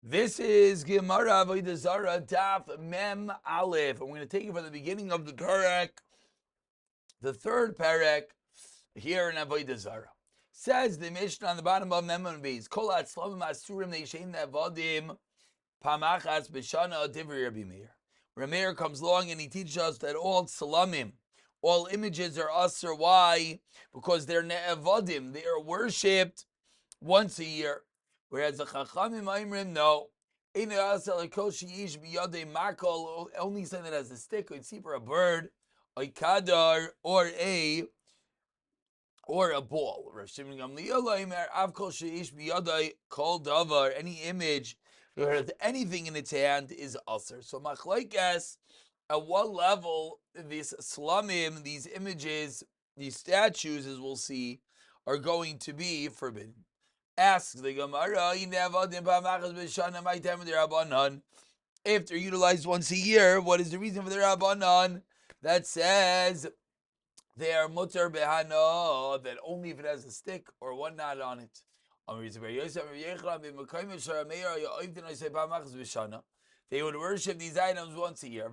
This is Gemara Avodah Zarah Daf Mem Aleph, and we're going to take it from the beginning of the Perek, the third Perek here in Avodah Zarah. Says the Mishnah on the bottom of Mem and Beis, Kol Atzlavim Asurim Neishem Nevadim Pamachas B'Shana Divri Rabbi Meir. Rabbi Meir comes along and he teaches us that all Salamim, all images are Asur. Why? Because they're Ne'evadim, they are worshipped once a year. Whereas the Chachamim Mrim, no. Only something that has a stick, or for a bird, a kadar, or a ball. Any image that has anything in its hand is usher. So machlokes, at what level these slamim, these images, these statues, as we'll see, are going to be forbidden. Asks the Gemara, if they're utilized once a year, what is the reason for the Rabbanon that says they are mutar behano, that only if it has a stick or one knot on it? They would worship these items once a year.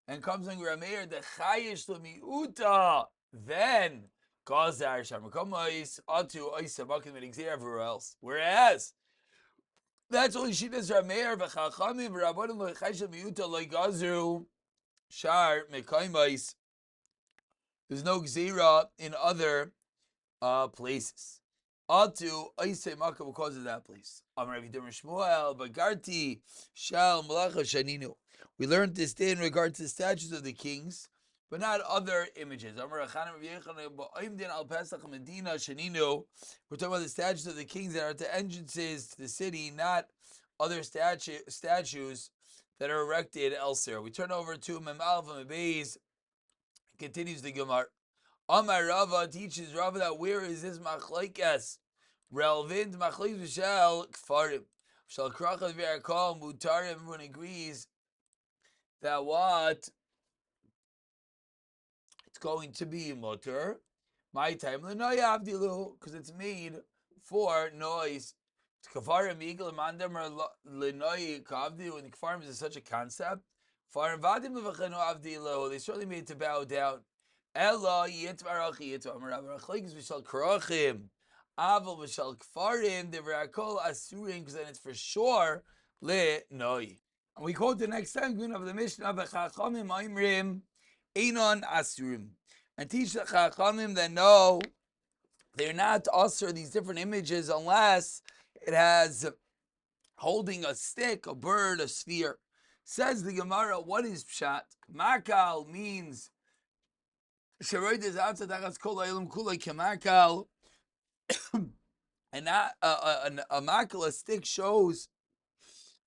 And comes on Rameir, the chayish l'miuta, then Gazar Shamakomais Atu Isa Bakim and everywhere else. Whereas that's only Shitas Rameir V'Chachamim V'Rabbanim L'Chayshel Miuta L'Gazu Shar Mekaimais. There's no Gzira in other places. Atu Isa Makam because of that place. Amar Avidim Shmuel Bagarti Shal Malacha Shaninu. We learned this day in regard to the statues of the kings, but not other images. We're talking about the statues of the kings that are at the entrances to the city, not other statues that are erected elsewhere. We turn over to Mem Aleph and Beis. Continues the Gemara. Amar Rava teaches Rava that where is this machlokes relevant? Machlokes v'shel kfarim shel krachas v'arkal mutarim. Everyone agrees that what it's going to be mutter. My time l'noya avdilu, because it's made for noise. Kafarim eagle mandam or l'noya kavdilu, and kafarim is such a concept. Kafarim vadim l'vachenu avdilu. They certainly made to bow down. Ella yitvarach yitvar marachlekes v'shal krachim aval v'shal kafarim devrakol asurim, because then it's for sure l'noy. And we quote the next segment of the Mishnah, V'chachamim ma'imrim einon asurim, and teach the Chachamim that no, they're not asur, these different images, unless it has holding a stick, a bird, a sphere. Says the Gemara, what is pshat? Makal means sheroides outside dachas kol ha'olam kulei kemakal, and a makal, a stick, shows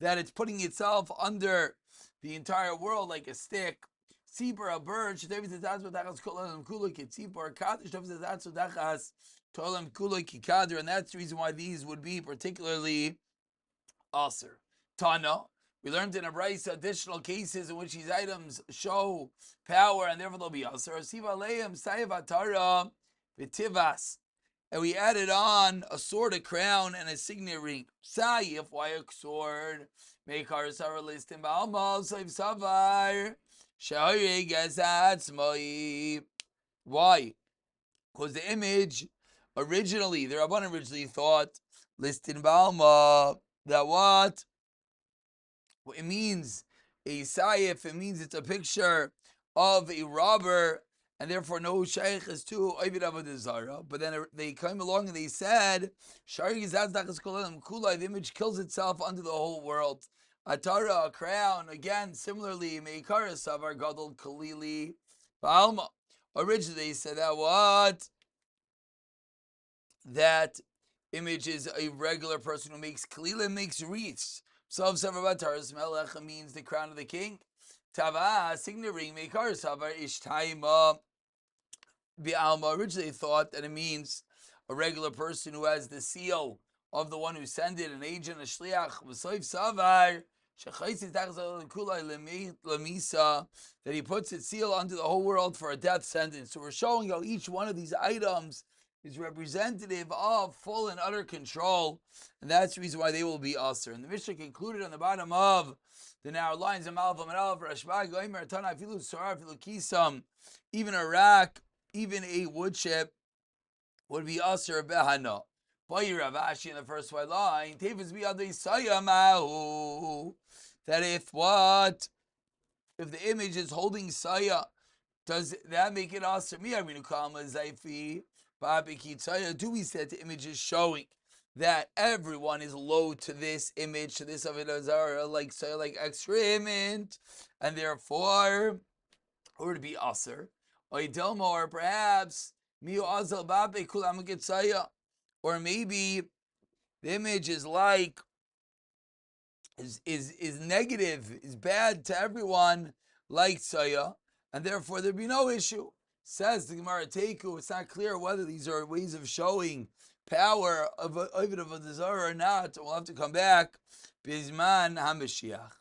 that it's putting itself under the entire world like a stick. Tzibur, a bird, and that's the reason why these would be particularly aser. Tana, we learned in a brayso additional cases in which these items show power and therefore they'll be aser. And we added on a sword, a crown, and a signet ring. Sayif, why a sword? Make our Sarah list in Baalma, Saif Savar. Why? Because the image originally, the Rabban originally thought, list in Baalma, that what? Well, it means a Sayif, it means it's a picture of a robber, and therefore no shaykh is to Avodah Zarah. But then they came along and they said, the image kills itself under the whole world. Atara, a crown, again, similarly, Meikara Savar Gadol Kalili Baalma. Originally they said that what? That image is a regular person who makes Kalila, makes wreaths. Sav Savar Bataras Melech means the crown of the king. Tava, signet ring, Meikar Savar Ishtaima B'alma. Originally thought that it means a regular person who has the seal of the one who sent it, an agent, a shliach, V'soif Savar, that he puts its seal onto the whole world for a death sentence. So we're showing how each one of these items is representative of full and utter control, and that's the reason why they will be usher. And the Mishnah concluded on the bottom of the narrow lines of Malva Manal for Rashba Goimer Tana Filu Sar Filu Kisam, even a rack, even a wood chip would be usher behana. Boy Rav Ashi in the first white line, Tefes Biyadei Sayamahu, that if the image is holding saya, does that make it usher? Do we say the image is showing that everyone is low to this image, to this Avodah Zarah, like saya, like excrement, and therefore, or to be usher? Or perhaps or maybe the image is like is negative, is bad to everyone, like saya, and therefore there'd be no issue. Says the Gemara Teiku, it's not clear whether these are ways of showing power of Avodah Zarah or not. We'll have to come back. Bizman HaMashiach.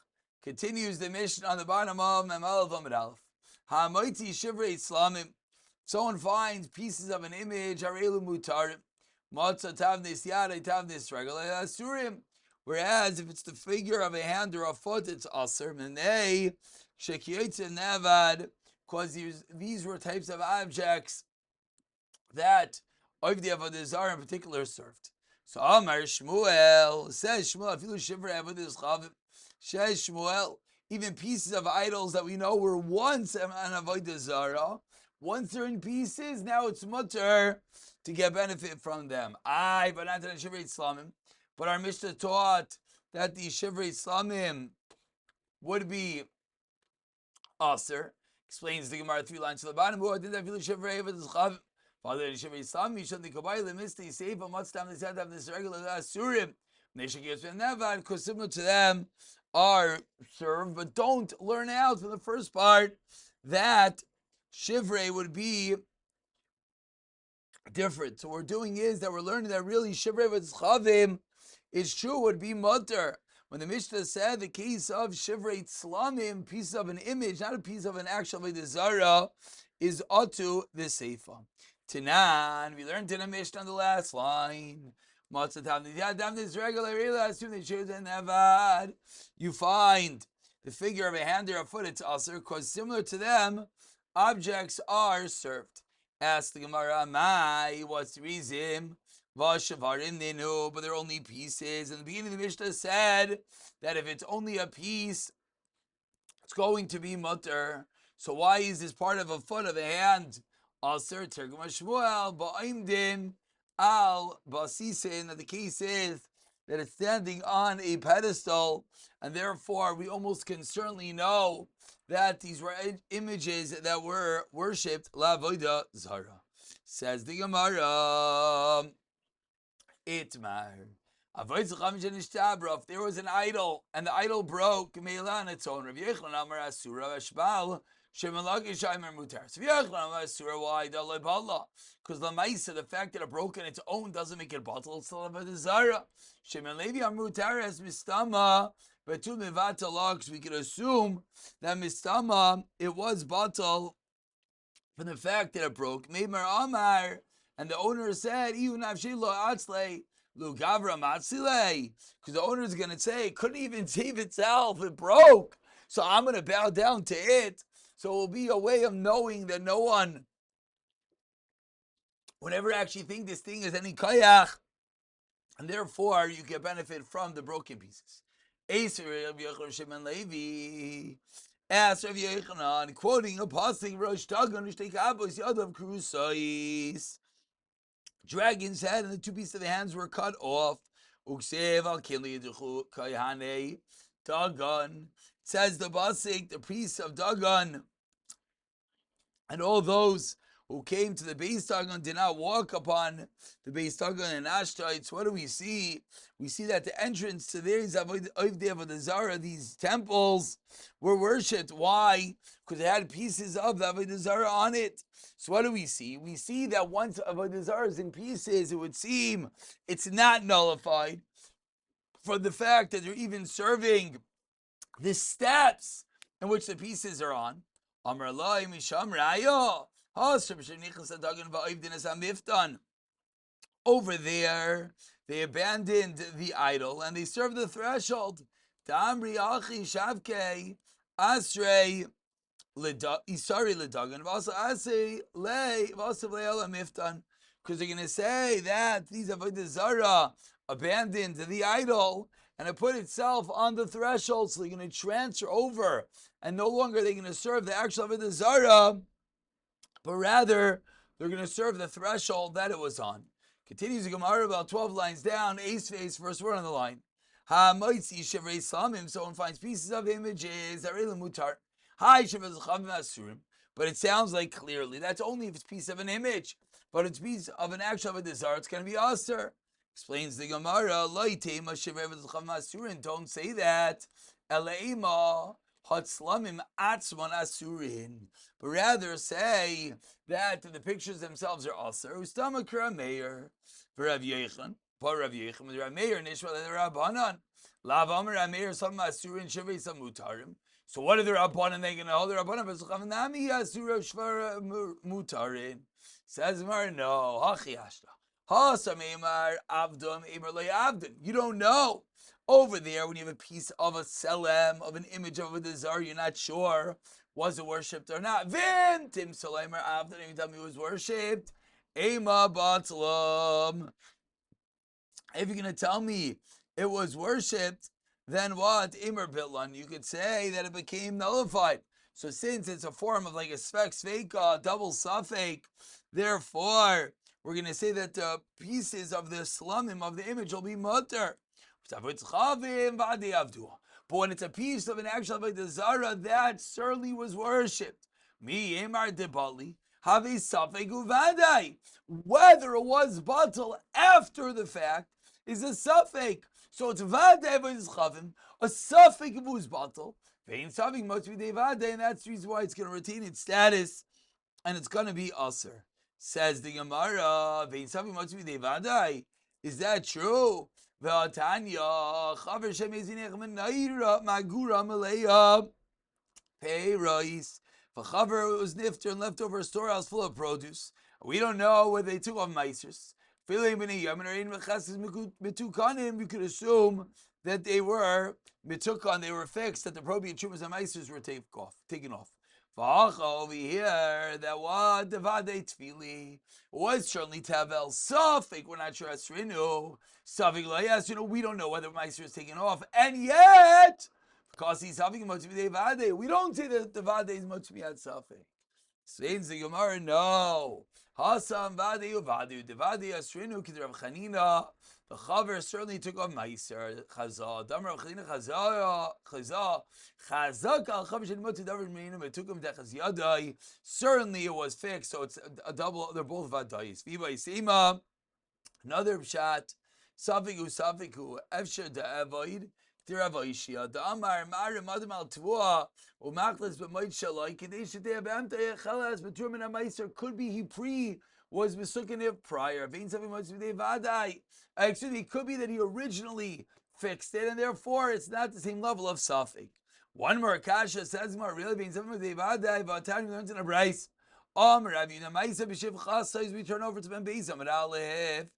Continues the mission on the bottom of Memel Vamid Aleph. Ha'moiti Shivrei Islamim. Someone finds pieces of an image, Harelu Mutarim. Matzah Tavnis Yadai Tavnis Regal Asurim. Whereas if it's the figure of a hand or a foot, it's Asr. Menei Shekiyotze Nevad. Because these were types of objects that Ovdi Avodah Zarah in particular served. So Amar Shmuel says, Shmuel, Afilu Shivrei Avodah Chavim. Says Shmuel, even pieces of idols that we know were once an Avodah Zarah, once they're in pieces, now it's mutter to get benefit from them. But not the Shivrei Islamim. But our Mishnah taught that the Shivrei Islamim would be Aser. Explains the Gemara 3 lines to the bottom. Who did that? Shivrei Avodah Chavim. Father Shivrei Islamim, Yishon the Kabai, the Misty, Seifa, Matztam, they said to have this regular Asurim. Because similar to them are served, but don't learn out from the first part that Shivrei would be different. So what we're doing is that we're learning that really Shivrei V'Chavim is true, would be mutter. When the Mishnah said the case of Shivrei Tzlamim, piece of an image, not a piece of an actual Avodah Zarah, is Atu the Seifa. Tanan, we learned in the Mishnah on the last line. You find the figure of a hand or a foot, it's Asr, because similar to them, objects are served. Ask the Gemara, what's the reason? They know, but they're only pieces. In the beginning of the Mishnah said that if it's only a piece, it's going to be mutter. So why is this part of a foot of a hand Asr? Tergum Shmuel, ba'imdim al basisin. That the case is that it's standing on a pedestal, and therefore we almost can certainly know that these were images that were worshipped. L'avodah Zarah. Says the Gemara, Itmar. If there was an idol and the idol broke, on its own. Rav Yechon Amar Asura Vashbal. So why? Because the Maisa, the fact that it broke on its own doesn't make it bottle. It's still Avodah Zarah. Shemin Levi Amrutar as Mistama, but to Mivatala, because we could assume that Mistama, it was bottle from the fact that it broke. Meimar Amar, and the owner said, even because the owner is going to say, it couldn't even save itself, it broke. So I'm going to bow down to it. So it will be a way of knowing that no one would ever actually think this thing is any koyach, and therefore you get benefit from the broken pieces. Asked Rav Yochanan, quoting a passing Rosh Tagan, Yadav Krusais. Dragon's head and the two pieces of the hands were cut off. Dagon. Says the Basik, the priest of Dagon, and all those who came to the Beis Dagon did not walk upon the Beis Dagon and Ashtites. What do we see? We see that the entrance to these Avodah Zarah, these temples, were worshipped. Why? Because they had pieces of the Avodah Zarah on it. So what do we see? We see that once Avodah Zarah is in pieces, it would seem it's not nullified for the fact that they're even serving the steps in which the pieces are on. Amar Lai Misham Raya. over there, they abandoned the idol and they served the threshold. Ta'amri achi shavkei asrei isari ledagan v'asa asei lei v'asa le'ala miftan. Because they're going to say that these Avodah Zarah abandoned the idol and it put itself on the threshold, so they're going to transfer over, and no longer they're going to serve the actual Avodah Zarah, but rather they're going to serve the threshold that it was on. Continues the Gemara about 12 lines down, ace face, first word on the line. Ha-moitzi shevrei samim, someone finds pieces of images, arei mutar. Hi, shevrei zachavim asurim. But it sounds like clearly that's only if it's a piece of an image, but it's a piece of an actual Avodah Zarah, it's going to be aser. Explains the Gemara, don't say that. Eleima hatzlamim atzman asurin, but rather say that the pictures themselves are aser. Ustama kra meir v'Rav Yechon, but Rav Yechon with Rav Meir nishma le'Rabbanan. Lav Amar Rav Meir some asurin shevei some mutarim. So what are the Rabbanan? They're going to hold the Rabbanan, but Nami asura shvara mutarin. Says Mar, no, hachi hashta. You don't know. Over there, when you have a piece of a selem, of an image of a desire, you're not sure was it worshipped or not. Vin Tim Soleimer Avdon, you tell me it was worshipped. Ema Batlam. If you're going to tell me it was worshipped, then what? Imer Bitlan. You could say that it became nullified. So since it's a form of like a sveka, double suffix, therefore, we're going to say that the pieces of the slumim of the image will be mutter. But when it's a piece of an actual Avodah Zarah, that certainly was worshipped. Mi emar debali have a suffix uvadai. Whether it was batal after the fact is a suffix. So it's vadai v'izchavim, a suffix of who's batal. Vein suffix must be devadai, and that's the reason why it's going to retain its status, and it's going to be aser. Says the Gemara, vein suffix must be devadai. Is that true? V'atanya chaver shemezinech menaira magura maleya pei rois. V'chaver was nifter and left over a storehouse full of produce. We don't know whether they took off meisers. You could assume that they were mitukan, they were fixed, that the probi and chumas and meisers were taken off. Over here, that was the vadei tefili was certainly tavel suffik. We're not sure asrinu suffik layas. We don't know whether meiser is taken off, and yet because he's suffik motzmi vadei, we don't say that the vadei is motzmi at suffik. Says the Gemara, no. Hasam vadei uvadu devadei asrinu k'Rav Chanina. The chaver certainly took off meiser chazah. Damar Rav Chanina chazah al chaver shenimot davar meinim. It took him techas yadai. Certainly it was fixed, so it's a double. They're both vadais. Viva yisema. Another pshat. Safiku efsher da'avoid. Tiravoishia. Da'amar marim adam al tvua umachlis b'moed shalai kadesh de'abam te'chelas b'turman ha'meiser. Could be he was Mesukanev prior. Excuse me, it could be that he originally fixed it, and therefore it's not the same level of suffix. One more kasha says more really being something with Vadai, but time we learned in a brace. We turn over to Ben Beis Amar Aleph.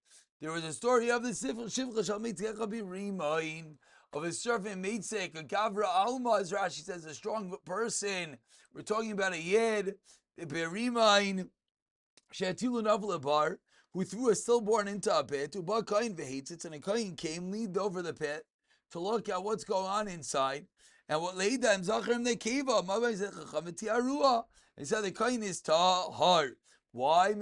There was a story of the Sifr Shivcha Shalmitzecha B'Rimain, of a servant Meitzek, a Gavra Alma, as Rashi says, a strong person. We're talking about a Yid, B'Rimain, She'atilu Navla Bar, who threw a stillborn into a pit, and a kohen came, leaned over the pit to look at what's going on inside. And what leida him zachem nekiva, he said the kohen is tahar. Why?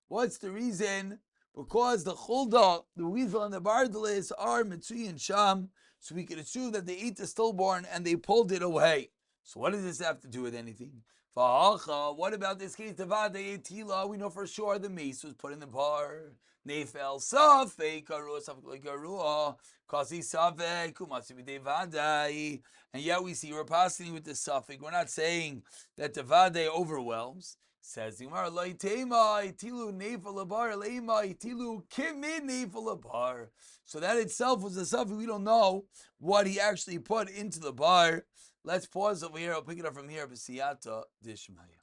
What's the reason? Because the chulda, the weasel and the bardalis are mitzui and sham, so we can assume that they ate the stillborn and they pulled it away. So what does this have to do with anything? What about this case? We know for sure the mace was put in the bar. Nefel safek karua safek like karua kasi safek kumasi devadai. And yet we see we're passing with the suffix. We're not saying that the vadai overwhelms. Says the Gemara loitema itilu nefel bar leima itilu kimin nefel bar. So that itself was a suffix. We don't know what he actually put into the bar. Let's pause over here. I'll pick it up from here. B'siyata dishmaya.